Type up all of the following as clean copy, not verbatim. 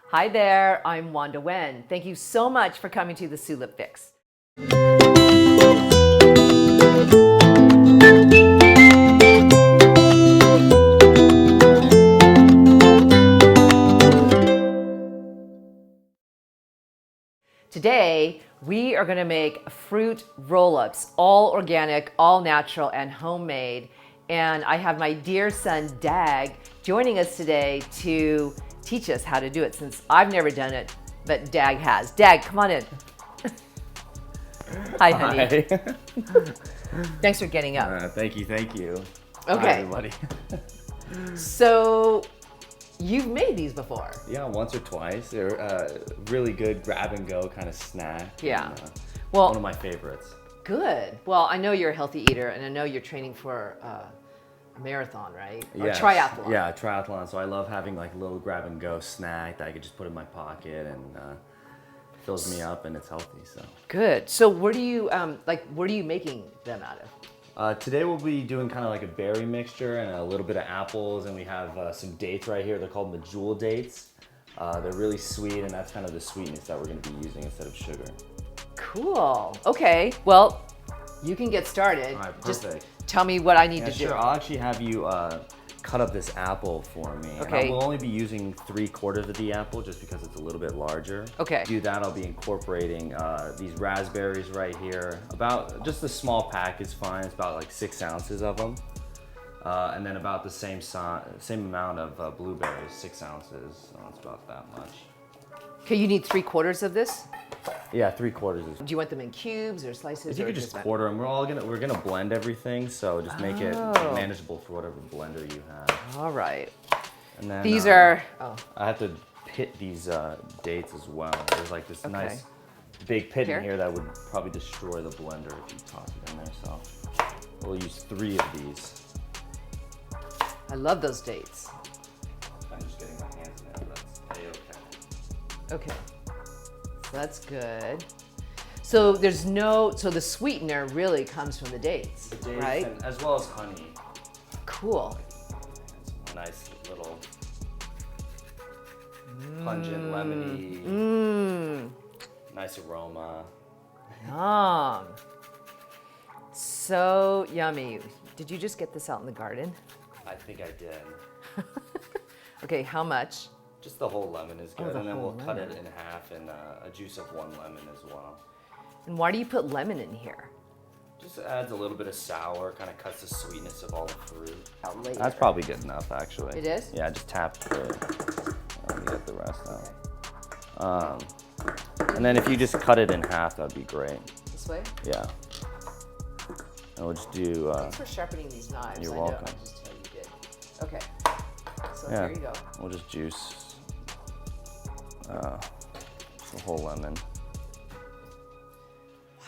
Hi there, I'm Wanda Wen. Thank you so much for coming to the Sulip Fix. Today, we are going to make fruit roll-ups, all organic, all natural, and homemade. And I have my dear son, Dag, joining us today to teach us how to do it, since I've never done it, but Dag has. Dag, come on in. Hi, honey. Hi. Thanks for getting up. Thank you. Okay. Hi, everybody. So, you've made these before. Yeah, once or twice. They're really good grab and go kind of snack. Yeah. And, Well, one of my favorites. good. Well, I know you're a healthy eater, and I know you're training for a marathon, right? Or Yes. triathlon. Yeah, triathlon. So I love having like a little grab and go snack that I could just put in my pocket and fills me up and it's healthy. So Good. So, what are you making them out of? today we'll be doing kind of like a berry mixture and a little bit of apples, and we have some dates right here. They're called medjool dates. They're really sweet, and that's kind of the sweetness that we're going to be using instead of sugar. Cool. Okay. Well, you can get started. All right, perfect. Just tell me what I need to Sure. do. I'll actually have you cut up this apple for me. Okay. And I will only be using 3/4 of the apple just because it's a little bit larger. Okay. To do that, I'll be incorporating these raspberries right here. About just a small pack is fine. It's about like 6 ounces of them. And then about the same amount of blueberries, 6 ounces. So it's about that much. Okay, you need 3/4 of this. Yeah, 3/4 is. Do you want them in cubes or slices? If you or could just quarter them, we're gonna blend everything, so just make it Oh. manageable for whatever blender you have. All right. And then These are. Oh. I have to pit these dates as well. There's like this Okay. nice big pit Here? in here that would probably destroy the blender if you toss it in there. So we'll use 3 of these. I love those dates. I'm just getting my hands in there, but that's A-okay. Okay. So that's good. So there's no. So the sweetener really comes from the dates, The dates right? and, as well as honey. Cool. It's a nice little pungent, lemony, Mmm. nice aroma. Yum. So yummy. Did you just get this out in the garden? I think I did. Okay, how much? Just the whole lemon is good, the and then whole we'll cut it lemon. in half and a juice of 1 lemon as well. And why do you put lemon in here? Just adds a little bit of sour, kind of cuts the sweetness of all the fruit. Out later. That's probably good enough, actually. It is? Yeah, just tap through it. Let me get the rest out. And then if you just cut it in half, that'd be great. This way? Yeah. And we'll just do. Thanks for sharpening these knives. You're I know. welcome. I just tell you did. Okay. So Yeah. here you go. We'll just juice the whole lemon,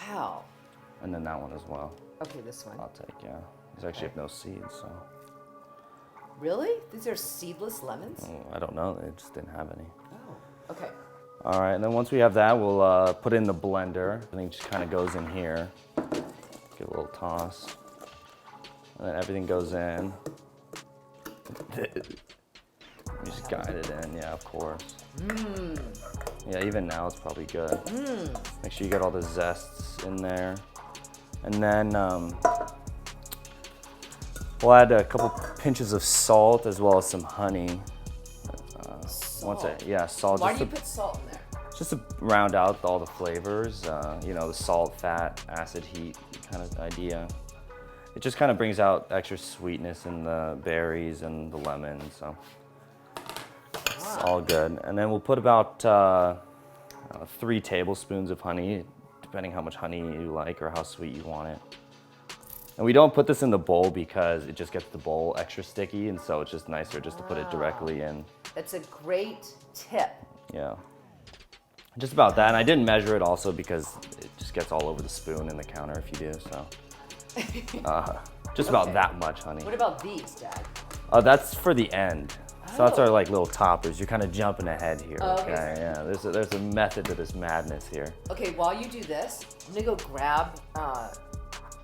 Wow. and then that one as well. Okay, this one. I'll take. Yeah. These actually have no seeds, so Really? These are seedless lemons? I don't know. They just didn't have any. Oh. Okay. All right, and then once we have that, we'll put it in the blender. Everything just kind of goes in here. Give it a little toss. And then everything goes in. You just guide it in, yeah, of course. Yeah, even now it's probably good. Make sure you get all the zests in there. And then we'll add a couple pinches of salt as well as some honey. Salt. Salt. Why just do you to- put salt in there? just to round out all the flavors, the salt, fat, acid, heat kind of idea. It just kind of brings out extra sweetness in the berries and the lemon, so it's all good. And then we'll put about 3 tablespoons of honey, depending how much honey you like or how sweet you want it. And we don't put this in the bowl because it just gets the bowl extra sticky, and so it's just nicer just to put it directly in. That's a great tip. Yeah. Just about that, and I didn't measure it also because it just gets all over the spoon and the counter if you do, so. Just about Okay. that much honey. What about these, Dad? That's for the end. So that's Oh. our like little toppers. You're kind of jumping ahead here, Oh, okay? okay. Yeah, there's a method to this madness here. Okay, while you do this, I'm gonna go grab.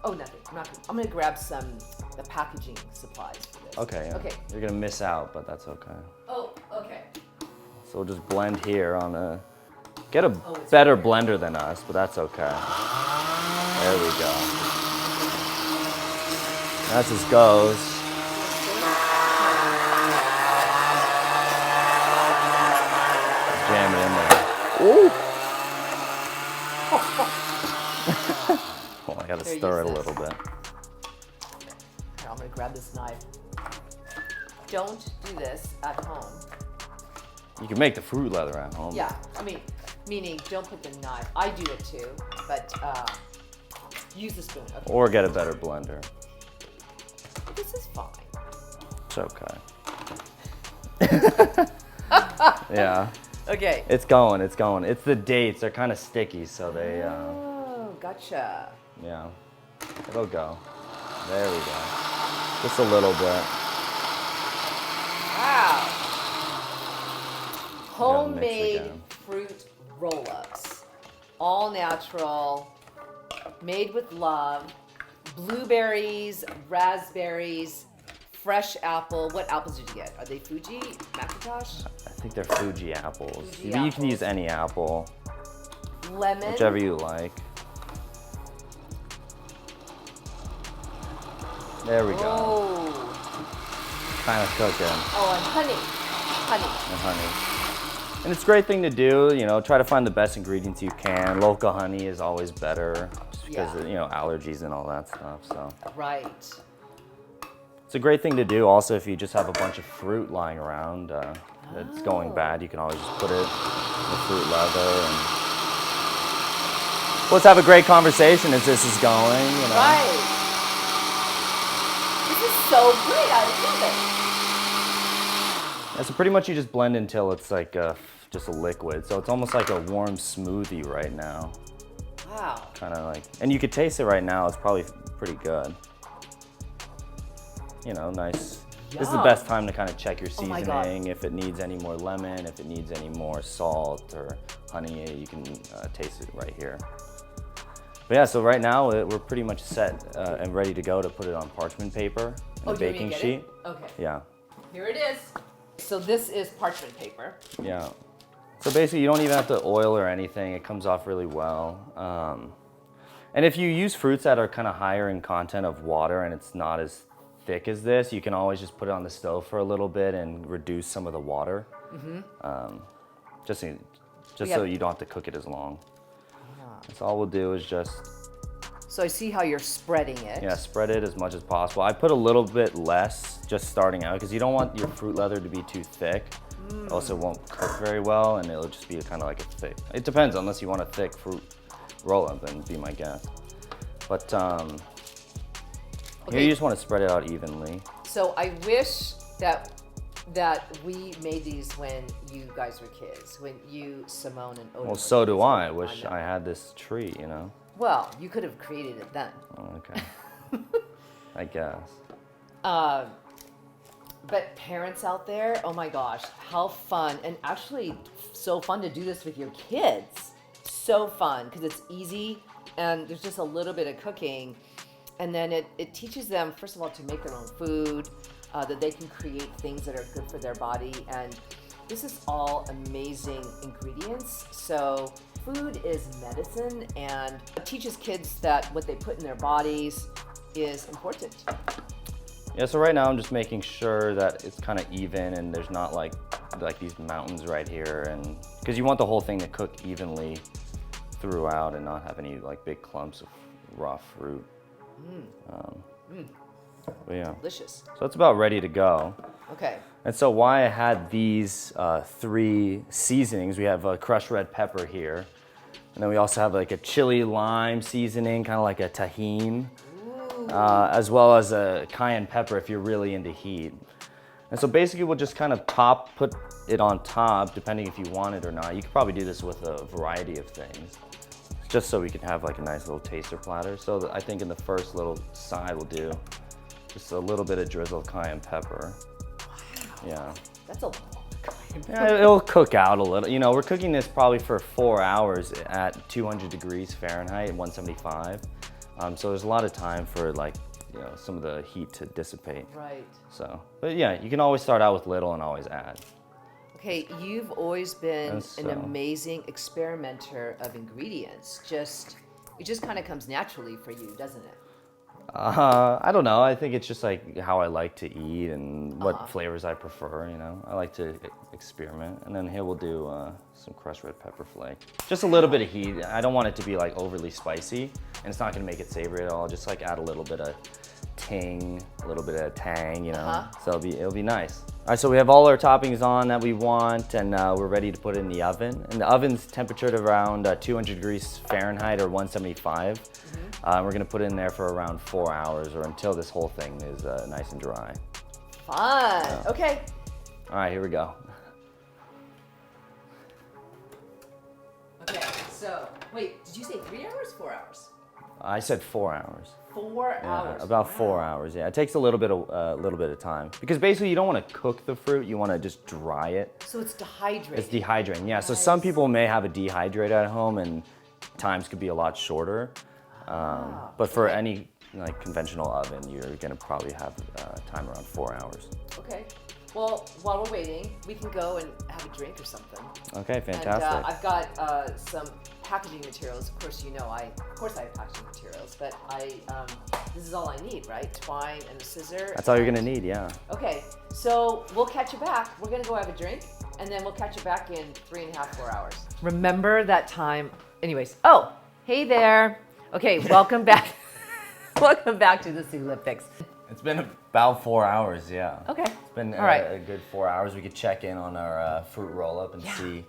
Nothing. I'm gonna grab the packaging supplies for this. Okay. Yeah. Okay. You're gonna miss out, but that's okay. Oh, okay. So we'll just blend here on a, get a better blender than us, but that's okay. There we go. That just goes. Jam it in there. Ooh! Well, I gotta stir it a little bit. Here, I'm gonna grab this knife. Don't do this at home. You can make the fruit leather at home. Yeah, I mean, meaning don't put the knife. I do it too, but use the spoon. Okay. Or get a better blender. This is fine. It's okay. Yeah. Okay. It's going, it's going. It's the dates, they're kind of sticky, so they, Oh, gotcha. yeah. It'll go. There we go. Just a little bit. Wow. Gotta mix Homemade again. fruit roll-ups. All natural, made with love. Blueberries, raspberries, fresh apple. What apples did you get? Are they Fuji, Macintosh? I think they're Fuji apples. Fuji You can use any apple, Lemon. whichever you like. There we go. Oh. Kind of cooking. Oh, and honey. Honey. And honey. And it's a great thing to do, you know, try to find the best ingredients you can. Local honey is always better just because of, you know, allergies and all that stuff, so. Right. It's a great thing to do also if you just have a bunch of fruit lying around that's going bad. You can always just put it in the fruit leather and let's have a great conversation as this is going, you know. Right. This is so great. I love it. Yeah, so pretty much you just blend until it's like just a liquid. So it's almost like a warm smoothie right now. Wow. Kind of like, and you could taste it right now. It's probably pretty good. You know, nice. This is the best time to kind of check your seasoning, if it needs any more lemon, if it needs any more salt or honey, you can taste it right here. But yeah, so right now we're pretty much set and ready to go to put it on parchment paper and a baking sheet. Okay. Yeah. Here it is. So this is parchment paper. Yeah. So basically you don't even have to oil or anything. It comes off really well. And if you use fruits that are kind of higher in content of water and it's not as thick as this, you can always just put it on the stove for a little bit and reduce some of the water. Just so you don't have to cook it as long. So all we'll do is just... So I see how you're spreading it. Yeah, spread it as much as possible. I put a little bit less just starting out because you don't want your fruit leather to be too thick. Also won't cook very well and it'll just be kind of like a thick... It depends, unless you want a thick fruit roll-up, then be my guess. But here you just want to spread it out evenly. So I wish that we made these when you guys were kids, when you, Simone, and Oda. Well, so do I. I wish I had this treat, you know? Well, you could have created it then. Oh, okay. I guess. But parents out there, oh my gosh, how fun. And actually so fun to do this with your kids. So fun, because it's easy and there's just a little bit of cooking. And then it teaches them, first of all, to make their own food, that they can create things that are good for their body. And this is all amazing ingredients. So food is medicine, and it teaches kids that what they put in their bodies is important. Yeah, so right now I'm just making sure that it's kind of even and there's not like these mountains right here, and because you want the whole thing to cook evenly throughout and not have any like big clumps of raw fruit. But yeah. Delicious. So it's about ready to go. Okay. And so why I had these 3 seasonings, we have a crushed red pepper here, and then we also have like a chili lime seasoning, kind of like a tahine, as well as a cayenne pepper if you're really into heat. And so basically we'll just kind of put it on top, depending if you want it or not. You could probably do this with a variety of things, just so we can have like a nice little taster platter. So I think in the first little side we'll do just a little bit of drizzled cayenne pepper. Wow. Yeah. That's a lot of cayenne pepper. Yeah, it'll cook out a little. You know, we're cooking this probably for 4 hours at 200 degrees Fahrenheit, 175. So there's a lot of time for like, you know, some of the heat to dissipate. Right. So, but yeah, you can always start out with little and always add. Okay, you've always been That's an amazing experimenter of ingredients. It just kind of comes naturally for you, doesn't it? I don't know. I think it's just like how I like to eat and what flavors I prefer, you know. I like to experiment. And then here we'll do some crushed red pepper flake. Just a little bit of heat. I don't want it to be like overly spicy, and it's not gonna make it savory at all. Just like add a little bit of ting, a little bit of tang, you know. So it'll be nice. All right, so we have all our toppings on that we want, and we're ready to put it in the oven. And the oven's temperature at around 200 degrees Fahrenheit or 175. We're gonna put it in there for around 4 hours or until this whole thing is nice and dry. Fun. Okay. All right, here we go. Okay, so wait, did you say 3 hours, 4 hours? I said 4 hours. 4 hours. About 4 hours. Yeah, it takes a little bit of time because basically you don't want to cook the fruit. You want to just dry it. So it's dehydrated. It's dehydrating. Yeah. So some people may have a dehydrator at home, and times could be a lot shorter. But for any like conventional oven, you're gonna probably have time around 4 hours. Okay. Well, while we're waiting, we can go and have a drink or something. Okay, fantastic. And, I've got some packaging materials. Of course, you know, I have packaging materials, but this is all I need, right? Twine and a scissor. That's all you're gonna need, yeah. Okay, so we'll catch you back. We're gonna go have a drink, and then we'll catch you back in 3.5, 4 hours. Remember that time? Anyways, oh, hey there. Okay, welcome back. Welcome back to the Olympics. It's been about 4 hours, yeah. Okay. It's been all right. a good 4 hours. We could check in on our fruit roll-up and see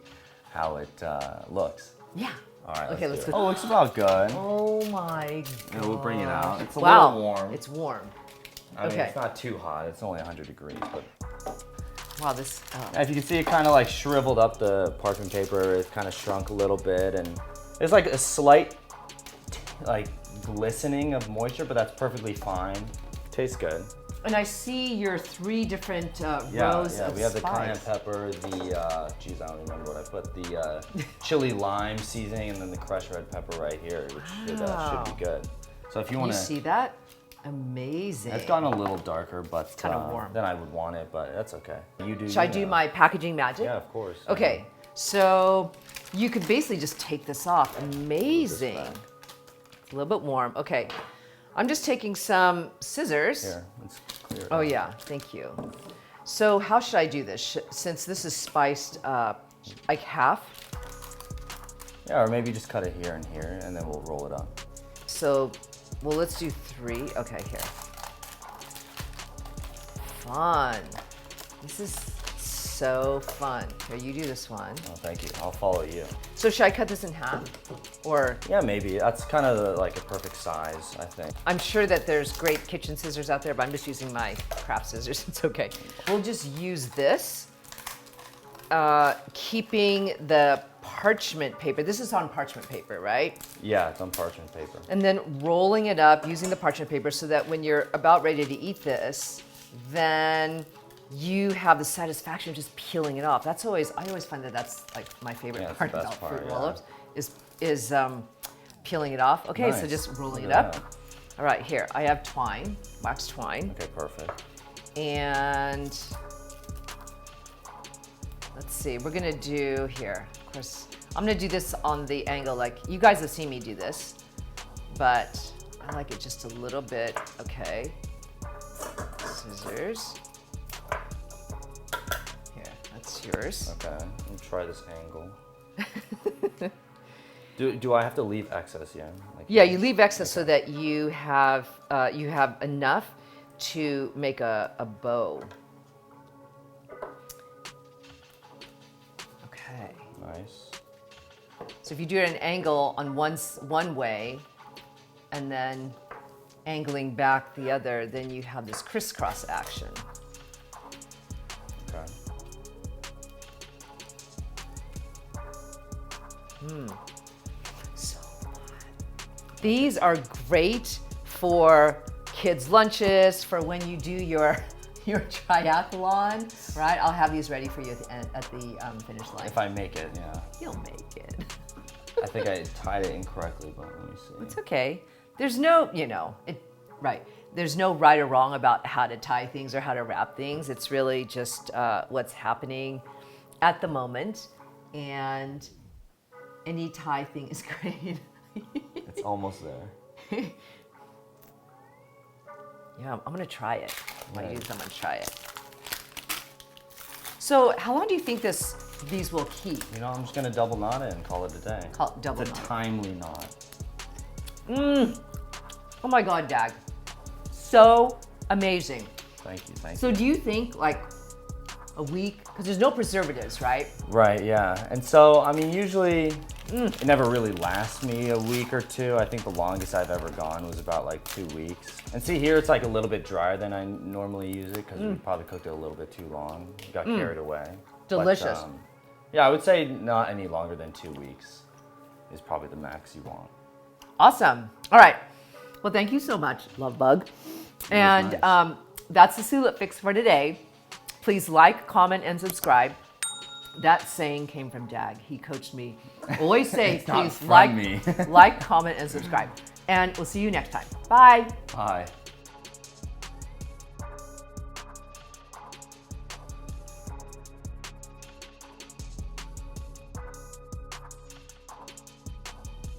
how it looks. Yeah. All right, okay, let's go. Oh, it looks about good. Oh my God. Yeah, we'll bring it out. It's a wow. little warm. It's warm. I mean, it's not too hot. It's only 100 degrees, but. Wow, this. If you can see, it kind of like shriveled up the parchment paper. It kind of shrunk a little bit, and there's like a slight, like glistening of moisture, but that's perfectly fine. Tastes good. And I see your 3 different rows Yeah, of we have the spice. cayenne pepper, the, geez, I don't remember what I put, the chili lime seasoning, and then the crushed red pepper right here, which should be good. So if you want to... You see that? Amazing. It's gotten a little darker, but it's kind of warm. Than I would want it, but that's okay. Should I do my packaging magic? Yeah, of course. Okay, so you could basically just take this off. Amazing. It's a little bit warm. Okay, I'm just taking some scissors. Here, let's clear it Oh out. yeah, thank you. So how should I do this? Since this is spiced like half. Yeah, or maybe just cut it here and here, and then we'll roll it up. So, well, let's do 3. Okay, here. Fun. This is so fun. Here, you do this one. Oh, thank you. I'll follow you. So should I cut this in half? Or? Yeah, maybe. That's kind of like a perfect size, I think. I'm sure that there's great kitchen scissors out there, but I'm just using my craft scissors. It's okay. We'll just use this, keeping the parchment paper. This is on parchment paper, right? Yeah, it's on parchment paper. And then rolling it up using the parchment paper so that when you're about ready to eat this, then you have the satisfaction of just peeling it off. I always find that that's like my favorite part about fruit roll-ups is peeling it off. Okay, nice. So just rolling it up. All right, here, I have twine, wax twine. Okay, perfect. And let's see, we're gonna do here. Of course, I'm gonna do this on the angle like you guys have seen me do this, but I like it just a little bit. Okay, scissors. Here, that's yours. Okay, let me try this angle. Do I have to leave excess? Yeah. Like Yeah, you leave excess so that you have enough to make a bow. Okay. Nice. So if you do it at an angle on one way, and then angling back the other, then you have this crisscross action. Okay. So fun. These are great for kids' lunches, for when you do your triathlon, right? I'll have these ready for you at the finish line. If I make it, yeah. You'll make it. I think I tied it incorrectly, but let me see. It's okay. There's no, right. There's no right or wrong about how to tie things or how to wrap things. It's really just what's happening at the moment, and any Thai thing is great. It's almost there. Yeah, I'm gonna try it. I'm Right. gonna try it. So, how long do you think these will keep? You know, I'm just gonna double knot it and call it a day. Double it's a knot. timely knot. Oh my God, Dag, so amazing. Thank you, So, do you think like a week? Because there's no preservatives, right? Right, yeah. And so, I mean, usually it never really lasts me a week or two. I think the longest I've ever gone was about like 2 weeks. And see here, it's like a little bit drier than I normally use it because we probably cooked it a little bit too long. Got carried away. Delicious. But, yeah, I would say not any longer than 2 weeks is probably the max you want. Awesome. All right. Well, thank you so much, Love Bug. And nice. that's the Sulip Fix for today. Please like, comment, and subscribe. That saying came from Dag. He coached me. Always say, not please from like, me. like, comment, and subscribe. And we'll see you next time. Bye. Bye.